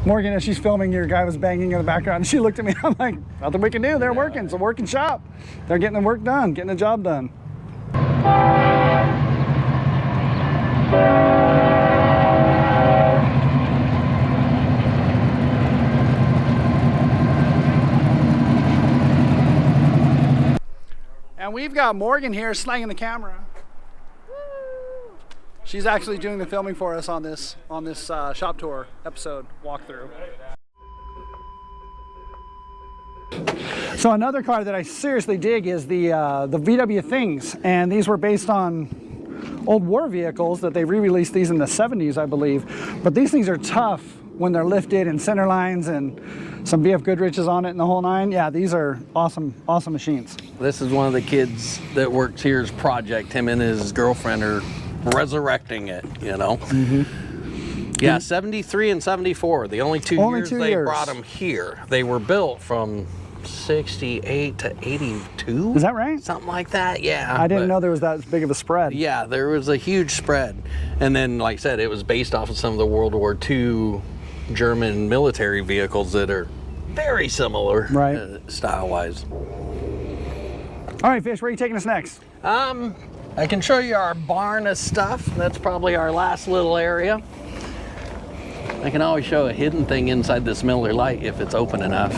Morgan, as she's filming, your guy was banging in the background, and she looked at me. I'm like, nothing we can do. They're working. It's a working shop. They're getting the work done, getting the job done. And we've got Morgan here slanging the camera. She's actually doing the filming for us on this shop tour episode walkthrough. So another car that I seriously dig is the VW Things, and these were based on old war vehicles that they re-released these in the 70s, I believe. But these things are tough when they're lifted and center lines and some BF Goodrich's on it and the whole nine. Yeah, these are awesome, awesome machines. This is one of the kids that works here's project. Him and his girlfriend are resurrecting it, you know. Yeah, 73 and 74, the only two years they brought them here. They were built from 68 to 82. Is that right? Something like that, yeah. I didn't know there was that big of a spread. Yeah, there was a huge spread. And then, like I said, it was based off of some of the World War II German military vehicles that are very similar, right, style-wise. All right, Fish, where are you taking us next? I can show you our barn of stuff. That's probably our last little area. I can always show a hidden thing inside this Miller Lite if it's open enough.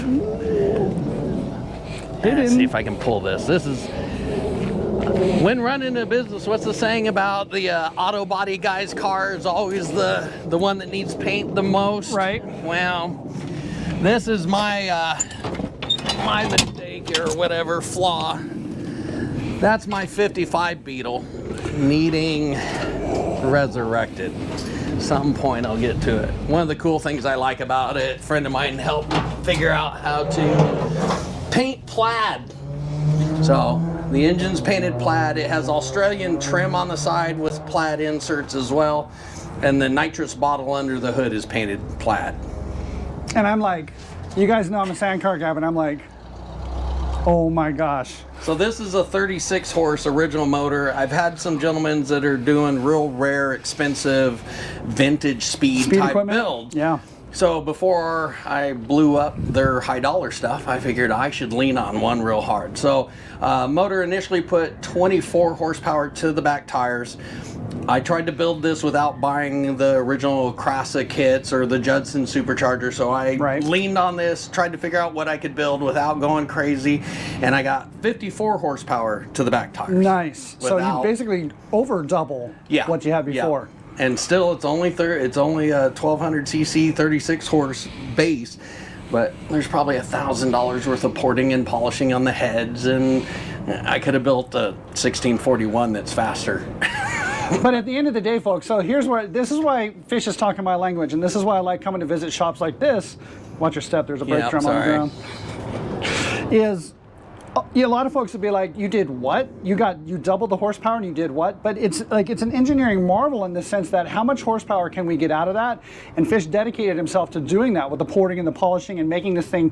Let's see if I can pull this. This is, when running a business, what's the saying about the auto body guy's car is always the one that needs paint the most? Right. Well, this is my mistake or whatever flaw. That's my 55 Beetle needing resurrected. Some point I'll get to it. One of the cool things I like about it, a friend of mine helped me figure out how to paint plaid. So the engine's painted plaid. It has Australian trim on the side with plaid inserts as well. And the nitrous bottle under the hood is painted plaid. And I'm like, you guys know I'm a sand car guy, but I'm like, oh my gosh. So this is a 36 horse original motor. I've had some gentlemen that are doing real rare, expensive, vintage speed type equipment builds. Yeah. So before I blew up their high dollar stuff, I figured I should lean on one real hard. So motor initially put 24 horsepower to the back tires. I tried to build this without buying the original Crasa kits or the Judson supercharger, so I leaned on this, tried to figure out what I could build without going crazy, and I got 54 horsepower to the back tires. Nice. So you basically over double what you had before. Yeah. And still, it's only a 1200 cc 36 horse base, but there's probably $1,000 worth of porting and polishing on the heads, and I could have built a 1641 that's faster. But at the end of the day, folks, so this is why Fish is talking my language, and this is why I like coming to visit shops like this. Watch your step, there's a brake drum on the ground. A lot of folks would be like, you did what? You doubled the horsepower and you did what? But it's an engineering marvel in the sense that how much horsepower can we get out of that? And Fish dedicated himself to doing that with the porting and the polishing and making this thing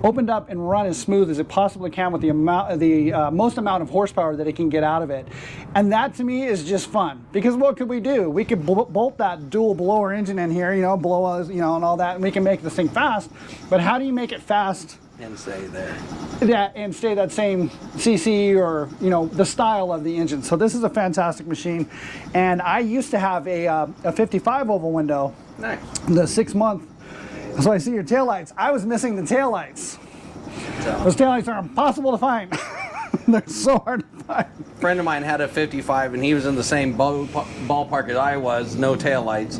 opened up and run as smooth as it possibly can with the most amount of horsepower that it can get out of it. And that to me is just fun, because what could we do? We could bolt that dual blower engine in here, blow us, and all that, and we can make this thing fast. But how do you make it fast and stay there? And stay that same CC or the style of the engine. So this is a fantastic machine, and I used to have a 55 oval window. Nice. The 6-month. So I see your taillights. I was missing the taillights. Those taillights are impossible to find. They're so hard to find. A friend of mine had a 55, and he was in the same ballpark as I was, no taillights.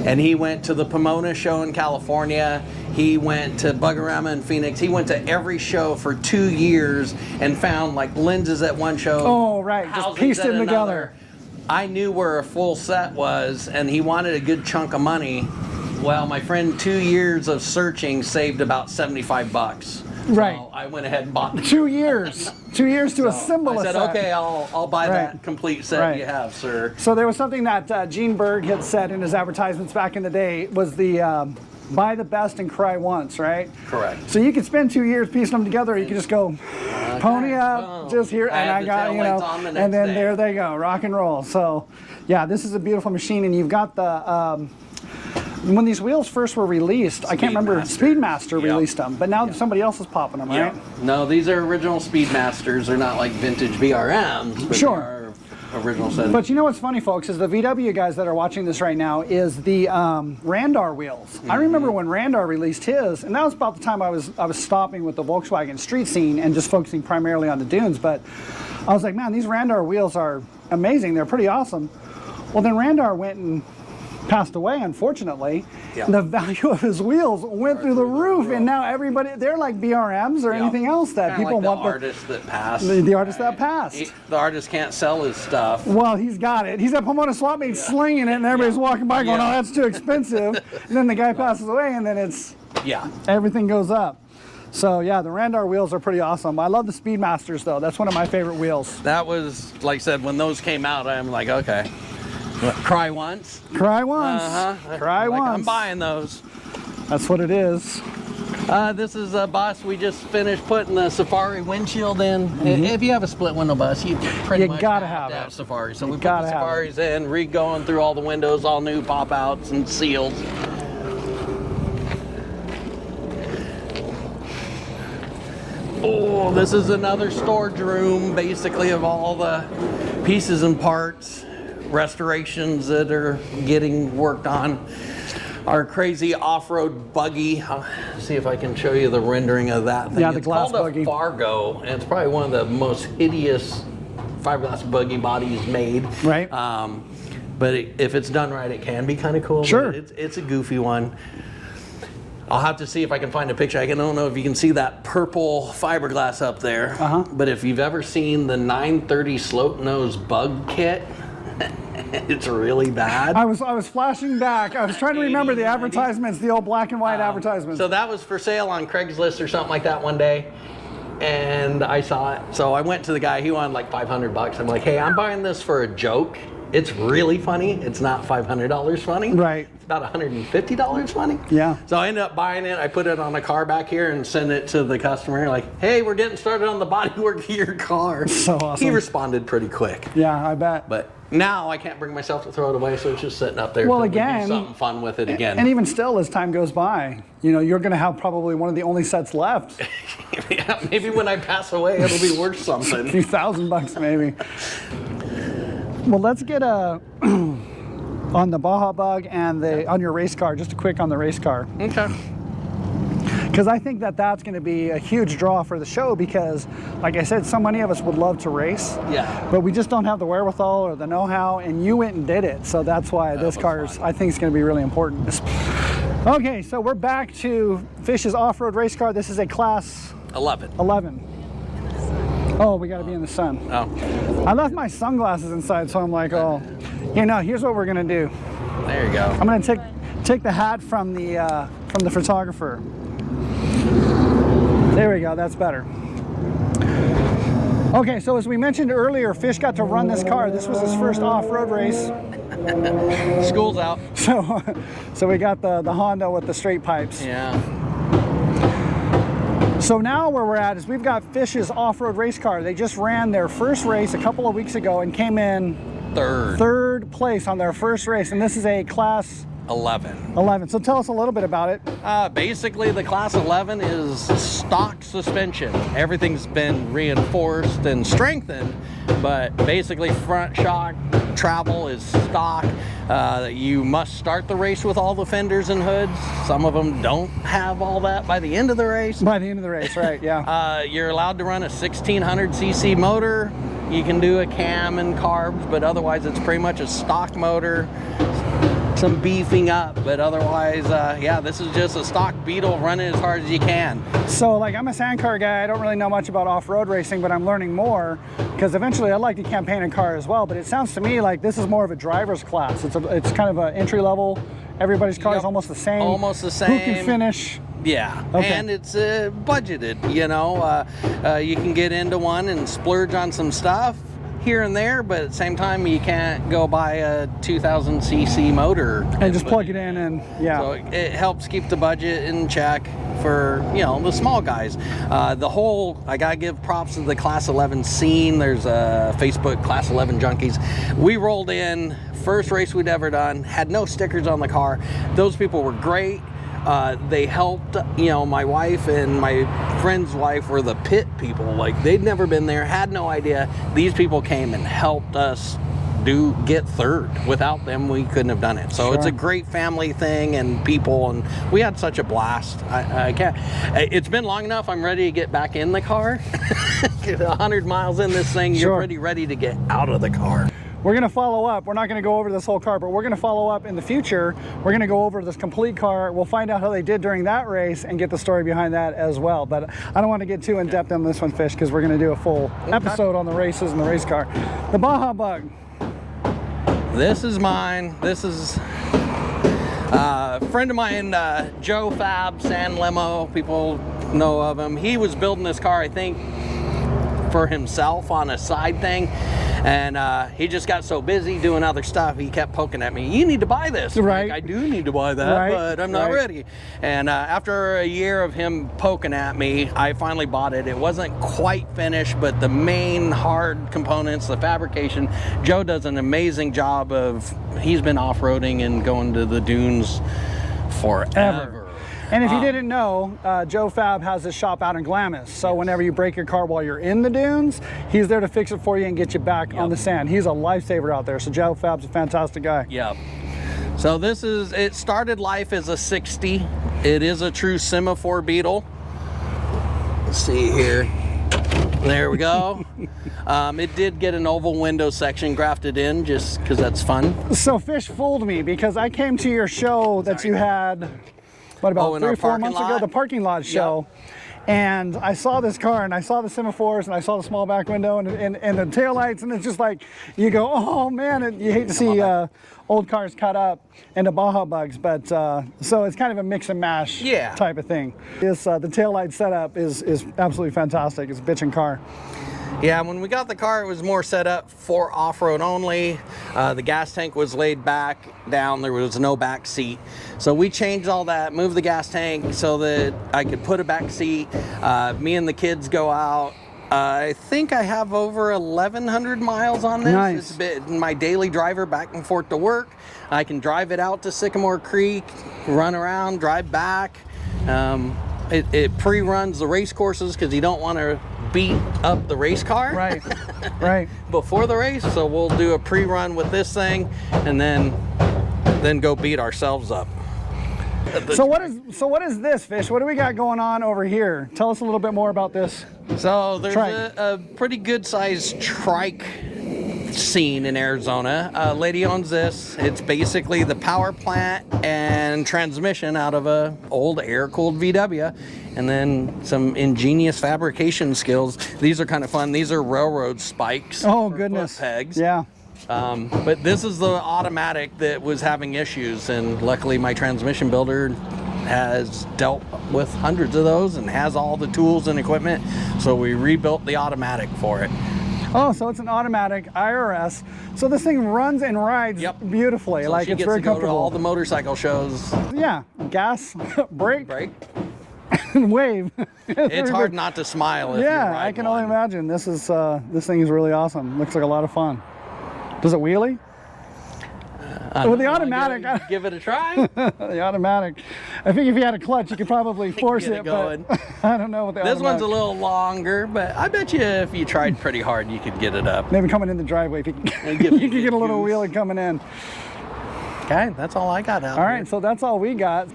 And he went to the Pomona show in California. He went to Buggarama in Phoenix. He went to every show for 2 years and found like lenses at one show. Oh, right. Just pieced them together. I knew where a full set was, and he wanted a good chunk of money. Well, my friend, 2 years of searching saved about $75. Right. So I went ahead and bought 2 years. 2 years to assemble a set. I said, okay, I'll buy that complete set you have, sir. So there was something that Gene Berg had said in his advertisements back in the day, was the buy the best and cry once, right? Correct. So you could spend 2 years piecing them together, or you could just go pony up, just here, and I got, and then there they go, rock and roll. So yeah, this is a beautiful machine, and you've got the when these wheels first were released, I can't remember, Speedmaster Yep. released them, but now somebody else is popping them, right? No, these are original Speedmasters. They're not like vintage VRMs, but Sure. they are original set. But you know what's funny, folks, is the VW guys that are watching this right now is the Randar wheels. I remember when Randar released his, and that was about the time I was stopping with the Volkswagen street scene and just focusing primarily on the dunes. But I was like, man, these Randar wheels are amazing. They're pretty awesome. Well, then Randar went and passed away, unfortunately. Yeah. The value of his wheels went through the roof, and now everybody, they're like BRMs or anything else that Kinda people like want. the artist that passed. The artist that passed. The artist can't sell his stuff. Well, he's got it. He's at Pomona Swap Meet slinging it, and everybody's walking by going, oh, that's too expensive. And then the guy passes away, and then everything goes up. So yeah, the Randar wheels are pretty awesome. I love the Speedmasters though. That's one of my favorite wheels. That was, like I said, when those came out, I'm like, okay. Cry once. Cry once. Cry like, once. I'm buying those. That's what it is. This is a bus. We just finished putting the Safari windshield in. If you have a split window bus, you pretty much gotta have have to it. have Safari. So we put gotta the have Safaris in, re-going through all the windows, all new pop-outs and seals. Oh, this is another storage room, basically, of all the pieces and parts, restorations that are getting worked on. Our crazy off-road buggy. I'll see if I can show you the rendering of that thing. Yeah, the glass called buggy. a Fargo, and it's probably one of the most hideous fiberglass buggy bodies made. Right. But if it's done right, it can be kind of cool. Sure. It's a goofy one. I'll have to see if I can find a picture. I don't know if you can see that purple fiberglass up there. But if you've ever seen the 930 slope nose bug kit, it's really bad. I was flashing back. I was trying to remember the advertisements, the old black and white advertisements. So that was for sale on Craigslist or something like that one day. And I saw it. So I went to the guy, he wanted like $500. I'm like, hey, I'm buying this for a joke. It's really funny. It's not $500 funny. Right. It's about $150 funny. Yeah. So I ended up buying it. I put it on a car back here and sent it to the customer. Like, hey, we're getting started on the bodywork of your car. So awesome. He responded pretty quick. Yeah, I bet. But now I can't bring myself to throw it away, so it's just sitting up there. Well, till we do again, something fun with it again. And even still, as time goes by, you know, you're going to have probably one of the only sets left. Yeah, maybe when I pass away, it'll be worth A something. few $1,000 maybe. Well, let's get a on the Baja Bug and on your race car, just a quick on the race car. Okay. Because I think that's going to be a huge draw for the show because, like I said, so many of us would love to race. Yeah. But we just don't have the wherewithal or the know-how, and you went and did it. So that's why this car is, I think, is going to be really important. Okay, so we're back to Fish's off-road race car. This is a class 11. 11. Oh, we got to be in the sun. Oh, I left my sunglasses inside, so I'm like, oh, you know, here's what we're gonna do. there you go. I'm gonna take the hat from the photographer. There we go. That's better. Okay, so as we mentioned earlier, Fish got to run this car. This was his first off-road race. School's out. So we got the Honda with the straight pipes. Yeah. So now where we're at is we've got Fish's off-road race car. They just ran their first race a couple of weeks ago and came in third place on their first race. And this is a class 11. So tell us a little bit about it. Basically, the class 11 is stock suspension. Everything's been reinforced and strengthened, but basically front shock travel is stock. You must start the race with all the fenders and hoods. Some of them don't have all that by the end of the race. By the end of the race, right, yeah. You're allowed to run a 1600cc motor. You can do a cam and carbs, but otherwise it's pretty much a stock motor. Some beefing up, but otherwise, yeah, this is just a stock Beetle running as hard as you can. So, like, I'm a sand car guy. I don't really know much about off-road racing, but I'm learning more because eventually I'd like to campaign a car as well. But it sounds to me like this is more of a driver's class. It's kind of an entry level. Everybody's car is almost the same. Almost the same. Who can finish? Yeah, okay. And it's budgeted. You know, you can get into one and splurge on some stuff here and there, but at the same time you can't go buy a 2000cc motor and just plug it in and yeah. So it helps keep the budget in check. for, you know, the small guys. The whole, I gotta give props to the Class 11 scene. There's a Facebook Class 11 Junkies. We rolled in, first race we'd ever done, had no stickers on the car. Those people were great. They helped, you know, my wife and my friend's wife were the pit people. Like, they'd never been there, had no idea. These people came and helped us get third. Without them, we couldn't have done it. So it's a great family thing and people, and we had such a blast. I can't, it's been long enough, I'm ready to get back in the car. Get 100 miles in this thing, you're pretty ready to get out of the car. We're going to follow up. We're not going to go over this whole car, but we're going to follow up in the future. We're going to go over this complete car. We'll find out how they did during that race and get the story behind that as well. But I don't want to get too in depth on this one, Fish, because we're going to do a full episode on the races and the race car. The Baja Bug. This is mine. This is a friend of mine, Joe Fab, San Lemo. People know of him. He was building this car, I think, for himself on a side thing. And he just got so busy doing other stuff, he kept poking at me. You need to buy this. Right. Like, I do need to buy that, but I'm not ready. And after a year of him poking at me, I finally bought it. It wasn't quite finished, but the main hard components, the fabrication, Joe does an amazing job of, he's been off-roading and going to the dunes forever. And if you didn't know, Joe Fab has his shop out in Glamis. So whenever you break your car while you're in the dunes, he's there to fix it for you and get you back on the sand. He's a lifesaver out there. So Joe Fab's a fantastic guy. Yep. So this is, it started life as a 60. It is a true Semaphore Beetle. Let's see here. There we go. It did get an oval window section grafted in just because that's fun. So Fish fooled me because I came to your show that you had, what, about 3 or 4 months ago, the parking lot show. And I saw this car and I saw the Semaphores and I saw the small back window and the taillights, and it's just like, you go, oh man, and you hate to see old cars cut up into Baja Bugs, but so it's kind of a mix and mash type of thing. This, the taillight setup is absolutely fantastic. It's a bitchin' car. Yeah, when we got the car, it was more set up for off-road only. The gas tank was laid back down. There was no back seat. So we changed all that, moved the gas tank so that I could put a back seat. Me and the kids go out. I think I have over 1,100 miles on this. Nice. It's been my daily driver back and forth to work. I can drive it out to Sycamore Creek, run around, drive back. It pre-runs the race courses because you don't want to beat up the race car before the race. So we'll do a pre-run with this thing and then go beat ourselves up. So what is this, Fish? What do we got going on over here? Tell us a little bit more about this. So there's a pretty good sized trike scene in Arizona. A lady owns this. It's basically the power plant and transmission out of a old air-cooled VW, and then some ingenious fabrication skills. These are kind of fun. These are railroad spikes. Oh goodness. Pegs. Yeah. But this is the automatic that was having issues, and luckily my transmission builder has dealt with hundreds of those and has all the tools and equipment, so we rebuilt the automatic for it. Oh, so it's an automatic IRS. So this thing runs and rides beautifully. So like, it's very comfortable. Go to all the motorcycle shows. Yeah, gas, brake, and wave. It's hard not to smile if you're riding I can only imagine. This is this thing is really awesome. Looks like a lot of fun. Does it wheelie? With the automatic, give it a try. The automatic. I think if you had a clutch, you could probably force it going. But I don't know what the This one's a little longer, but I bet you if you tried pretty hard, you could get it up. Maybe coming in the driveway, if you could get a little wheelie coming in. Okay, that's all I got out. All right, so that's all we got.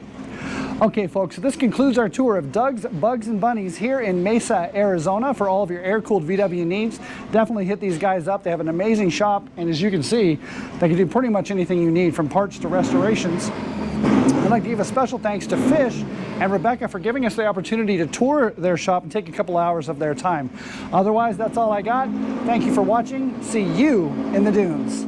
Okay, folks, so this concludes our tour of DOUGS, Bugs and Bunnies here in Mesa, Arizona for all of your air-cooled VW needs. Definitely hit these guys up. They have an amazing shop, and as you can see, they can do pretty much anything you need, from parts to restorations. I'd like to give a special thanks to Fish and Rebecca for giving us the opportunity to tour their shop and take a couple hours of their time. Otherwise, that's all I got. Thank you for watching. See you in the dunes.